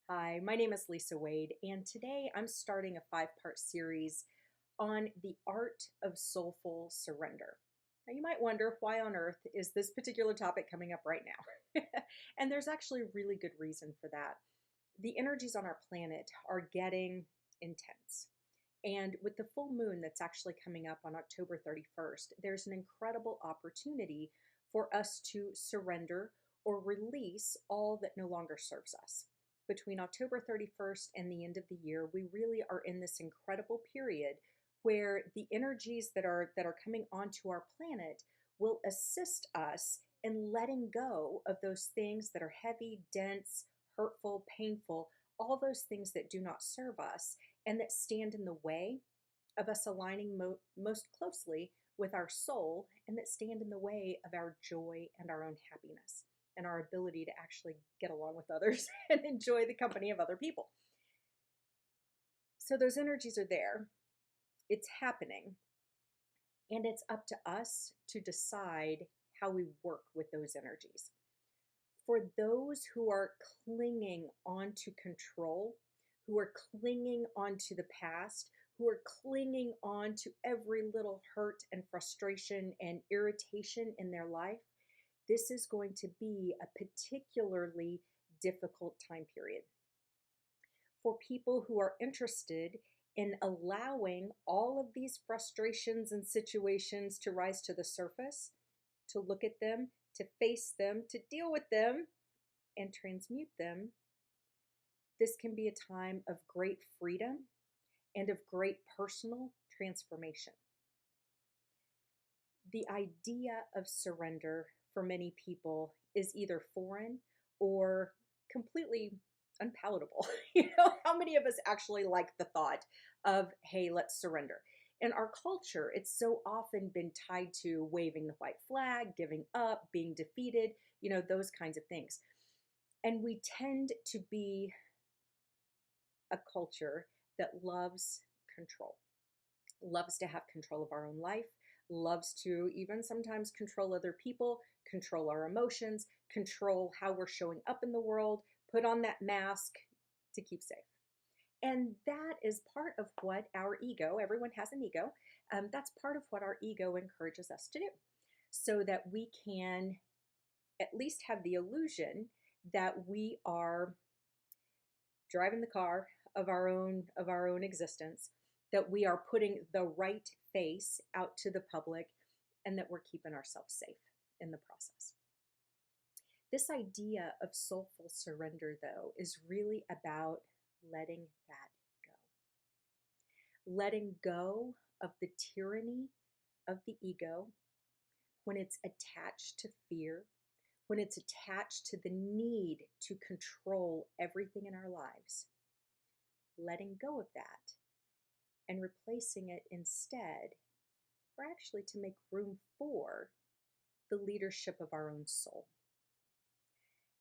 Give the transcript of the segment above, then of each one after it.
Hi, my name is Lisa Wade, and today I'm starting a five-part series on the art of soulful surrender. Now, you might wonder why on earth is this particular topic coming up right now? And there's actually a really good reason for that. The energies on our planet are getting intense. And with the full moon that's actually coming up on October 31st, there's an incredible opportunity for us to surrender or release all that no longer serves us. Between October 31st and the end of the year, we really are in this incredible period where the energies that are coming onto our planet will assist us in letting go of those things that are heavy, dense, hurtful, painful, all those things that do not serve us and that stand in the way of us aligning most closely with our soul and that stand in the way of our joy and our own happiness and our ability to actually get along with others and enjoy the company of other people. So those energies are there, it's happening, and it's up to us to decide how we work with those energies. For those who are clinging onto control, who are clinging onto the past, who are clinging on to every little hurt and frustration and irritation in their life, this is going to be a particularly difficult time period. For people who are interested in allowing all of these frustrations and situations to rise to the surface, to look at them, to face them, to deal with them, and transmute them, this can be a time of great freedom and of great personal transformation. The idea of surrender for many people is either foreign or completely unpalatable. How many of us actually like the thought of, hey, let's surrender? In our culture, it's so often been tied to waving the white flag, giving up, being defeated, those kinds of things. And we tend to be a culture that loves control, loves to have control of our own life, loves to even sometimes control other people, control our emotions, control how we're showing up in the world, put on that mask to keep safe. And that is part of what our ego, everyone has an ego, that's part of what our ego encourages us to do, so that we can at least have the illusion that we are driving the car of our own existence, that we are putting the right face out to the public, and that we're keeping ourselves safe in the process. This idea of soulful surrender, though, is really about letting that go. Letting go of the tyranny of the ego when it's attached to fear, when it's attached to the need to control everything in our lives. Letting go of that and replacing it instead, or actually to make room for the leadership of our own soul.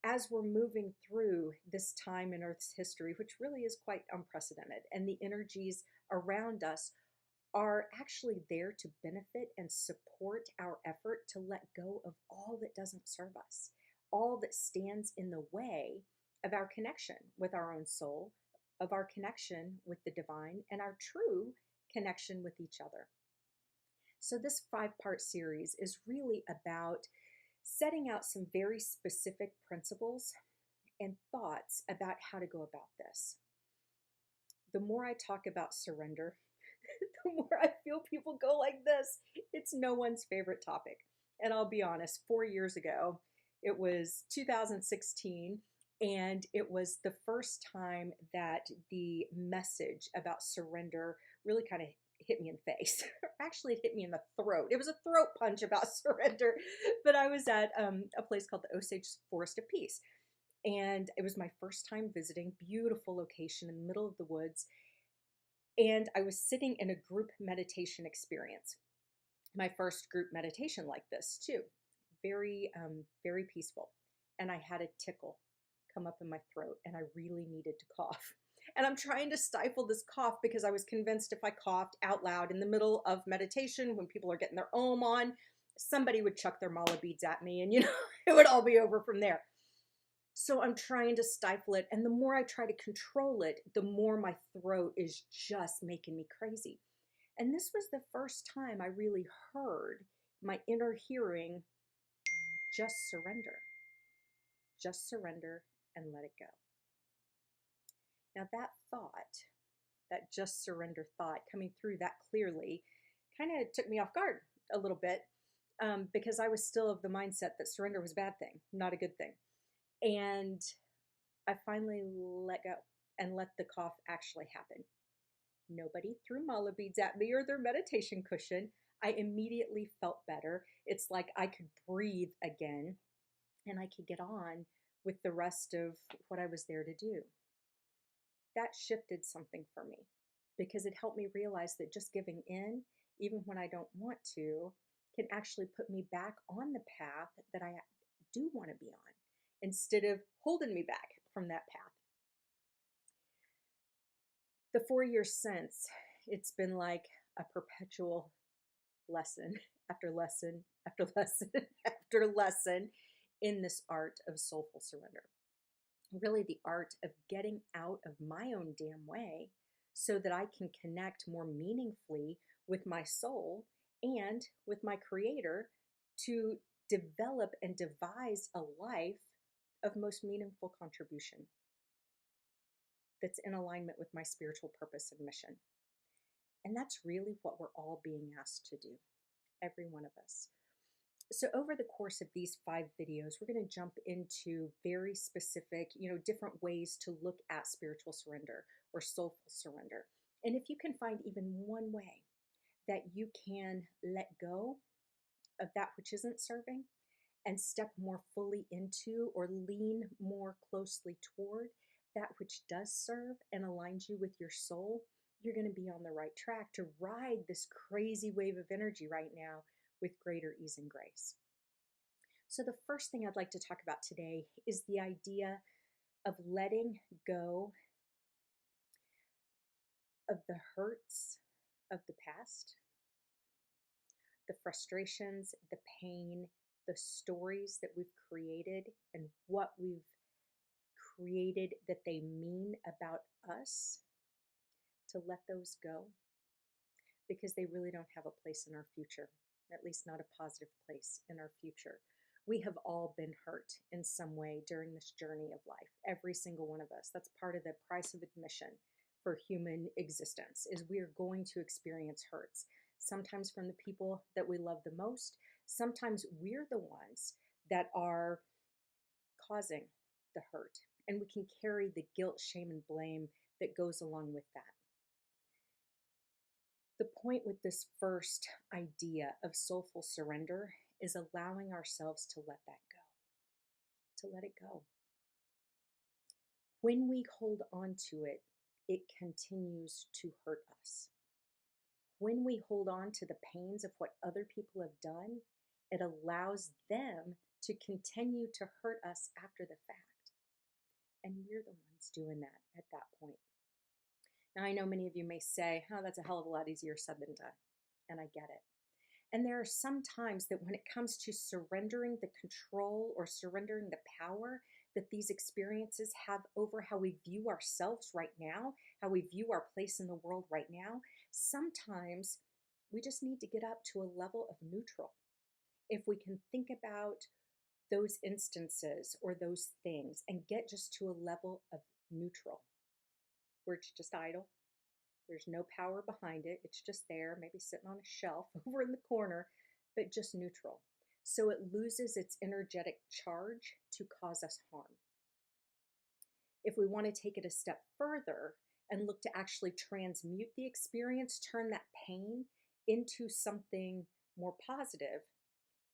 As we're moving through this time in Earth's history, which really is quite unprecedented, and the energies around us are actually there to benefit and support our effort to let go of all that doesn't serve us, all that stands in the way of our connection with our own soul, of our connection with the divine, and our true connection with each other. So this five-part series is really about setting out some very specific principles and thoughts about how to go about this. The more I talk about surrender, the more I feel people go like this. It's no one's favorite topic. And I'll be honest, 4 years ago, it was 2016, and it was the first time that the message about surrender really kind of hit me in the face. Actually, it hit me in the throat. It was a throat punch about surrender. But I was at a place called the Osage Forest of Peace. And it was my first time visiting, beautiful location in the middle of the woods. And I was sitting in a group meditation experience. My first group meditation like this too. Very, very peaceful. And I had a tickle come up in my throat and I really needed to cough. And I'm trying to stifle this cough because I was convinced if I coughed out loud in the middle of meditation when people are getting their Om on, somebody would chuck their mala beads at me and it would all be over from there. So I'm trying to stifle it. And the more I try to control it, the more my throat is just making me crazy. And this was the first time I really heard my inner hearing: just surrender, just surrender and let it go. Now, that thought, that just surrender thought coming through that clearly, kind of took me off guard a little bit, because I was still of the mindset that surrender was a bad thing, not a good thing. And I finally let go and let the cough actually happen. Nobody threw mala beads at me or their meditation cushion. I immediately felt better. It's like I could breathe again and I could get on with the rest of what I was there to do. That shifted something for me because it helped me realize that just giving in, even when I don't want to, can actually put me back on the path that I do want to be on instead of holding me back from that path. The 4 years since, it's been like a perpetual lesson after lesson after lesson after lesson in this art of soulful surrender. Really, the art of getting out of my own damn way so that I can connect more meaningfully with my soul and with my creator to develop and devise a life of most meaningful contribution that's in alignment with my spiritual purpose and mission. And that's really what we're all being asked to do, every one of us. So over the course of these 5 videos, we're going to jump into very specific, different ways to look at spiritual surrender or soulful surrender. And if you can find even one way that you can let go of that which isn't serving and step more fully into or lean more closely toward that which does serve and aligns you with your soul, you're going to be on the right track to ride this crazy wave of energy right now with greater ease and grace. So, the first thing I'd like to talk about today is the idea of letting go of the hurts of the past, the frustrations, the pain, the stories that we've created, and what we've created that they mean about us, to let those go because they really don't have a place in our future, at least not a positive place in our future. We have all been hurt in some way during this journey of life, every single one of us. That's part of the price of admission for human existence, is we are going to experience hurts, sometimes from the people that we love the most. Sometimes we're the ones that are causing the hurt, and we can carry the guilt, shame, and blame that goes along with that. The point with this first idea of soulful surrender is allowing ourselves to let that go, to let it go. When we hold on to it, it continues to hurt us. When we hold on to the pains of what other people have done, it allows them to continue to hurt us after the fact. And we're the ones doing that at that point. Now, I know many of you may say, oh, that's a hell of a lot easier said than done. And I get it. And there are some times that when it comes to surrendering the control or surrendering the power that these experiences have over how we view ourselves right now, how we view our place in the world right now, sometimes we just need to get up to a level of neutral. If we can think about those instances or those things and get just to a level of neutral, where it's just idle. There's no power behind it. It's just there, maybe sitting on a shelf over in the corner, but just neutral. So it loses its energetic charge to cause us harm. If we want to take it a step further and look to actually transmute the experience, turn that pain into something more positive,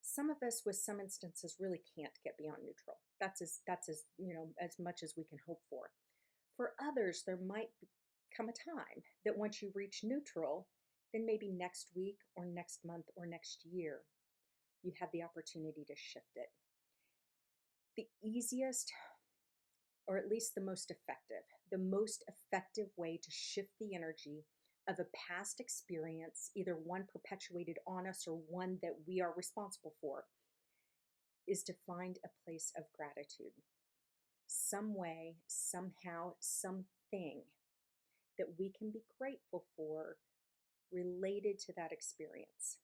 some of us with some instances really can't get beyond neutral. That's as as much as we can hope for. For others, there might come a time that once you reach neutral, then maybe next week or next month or next year, you have the opportunity to shift it. The easiest, or at least the most effective way to shift the energy of a past experience, either one perpetuated on us or one that we are responsible for, is to find a place of gratitude. some way, somehow, something that we can be grateful for related to that experience.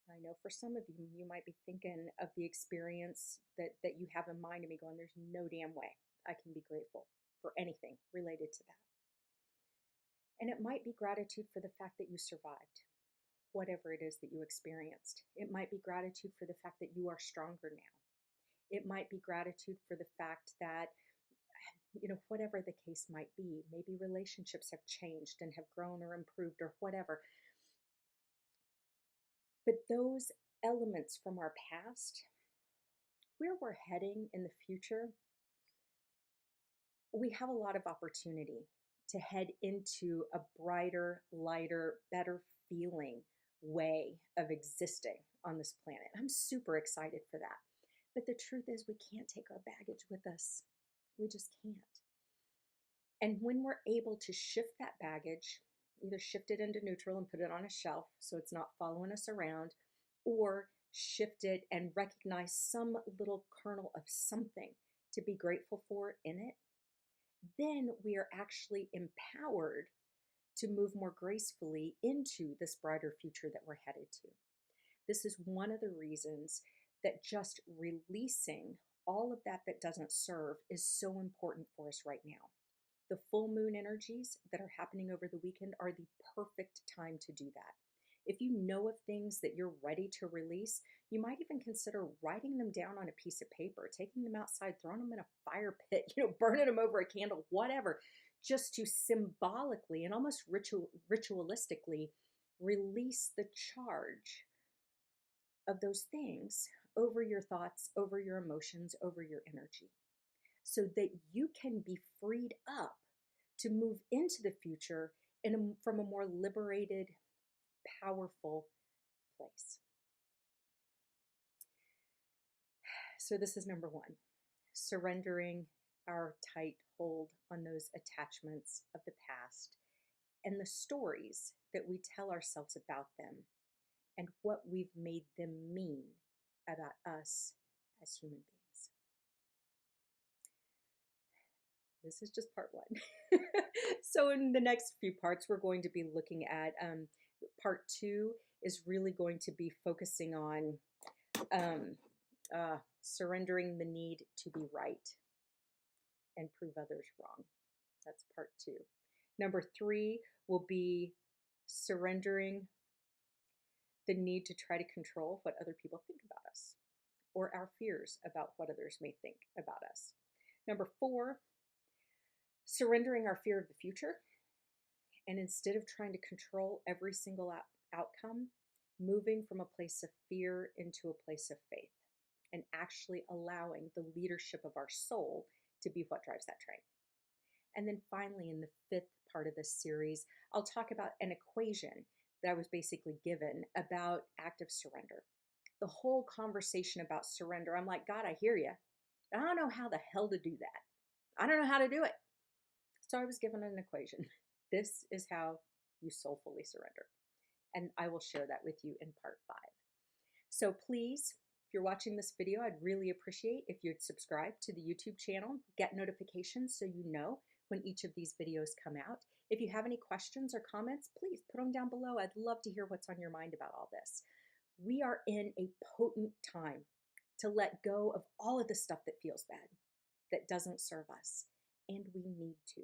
I know for some of you, you might be thinking of the experience that you have in mind and be going, there's no damn way I can be grateful for anything related to that. And it might be gratitude for the fact that you survived, whatever it is that you experienced. It might be gratitude for the fact that you are stronger now. It might be gratitude for the fact that, whatever the case might be, maybe relationships have changed and have grown or improved or whatever. But those elements from our past, where we're heading in the future, we have a lot of opportunity to head into a brighter, lighter, better feeling way of existing on this planet. I'm super excited for that. But the truth is, we can't take our baggage with us. We just can't. And when we're able to shift that baggage, either shift it into neutral and put it on a shelf so it's not following us around, or shift it and recognize some little kernel of something to be grateful for in it, then we are actually empowered to move more gracefully into this brighter future that we're headed to. This is one of the reasons that just releasing all of that that doesn't serve is so important for us right now. The full moon energies that are happening over the weekend are the perfect time to do that. If you know of things that you're ready to release, you might even consider writing them down on a piece of paper, taking them outside, throwing them in a fire pit, burning them over a candle, whatever, just to symbolically and almost ritualistically release the charge of those things over your thoughts, over your emotions, over your energy, so that you can be freed up to move into the future from a more liberated, powerful place. So this is number one, surrendering our tight hold on those attachments of the past and the stories that we tell ourselves about them and what we've made them mean about us as human beings. This is just part one. So in the next few parts, we're going to be looking at part two is really going to be focusing on surrendering the need to be right and prove others wrong. That's part two. Number three will be surrendering the need to try to control what other people think about us or our fears about what others may think about us. Number four, surrendering our fear of the future. And instead of trying to control every single outcome, moving from a place of fear into a place of faith and actually allowing the leadership of our soul to be what drives that train. And then finally, in the fifth part of this series, I'll talk about an equation that I was basically given about active surrender. The whole conversation about surrender, I'm like, God, I hear you. I don't know how the hell to do that. I don't know how to do it. So I was given an equation. This is how you soulfully surrender. And I will share that with you in part 5. So please, if you're watching this video, I'd really appreciate if you'd subscribe to the YouTube channel, get notifications so you know when each of these videos come out. If you have any questions or comments, please put them down below. I'd love to hear what's on your mind about all this. We are in a potent time to let go of all of the stuff that feels bad, that doesn't serve us, and we need to.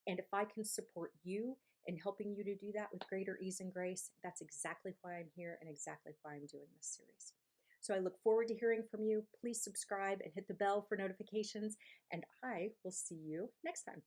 And if I can support you in helping you to do that with greater ease and grace, that's exactly why I'm here and exactly why I'm doing this series. So I look forward to hearing from you. Please subscribe and hit the bell for notifications, and I will see you next time.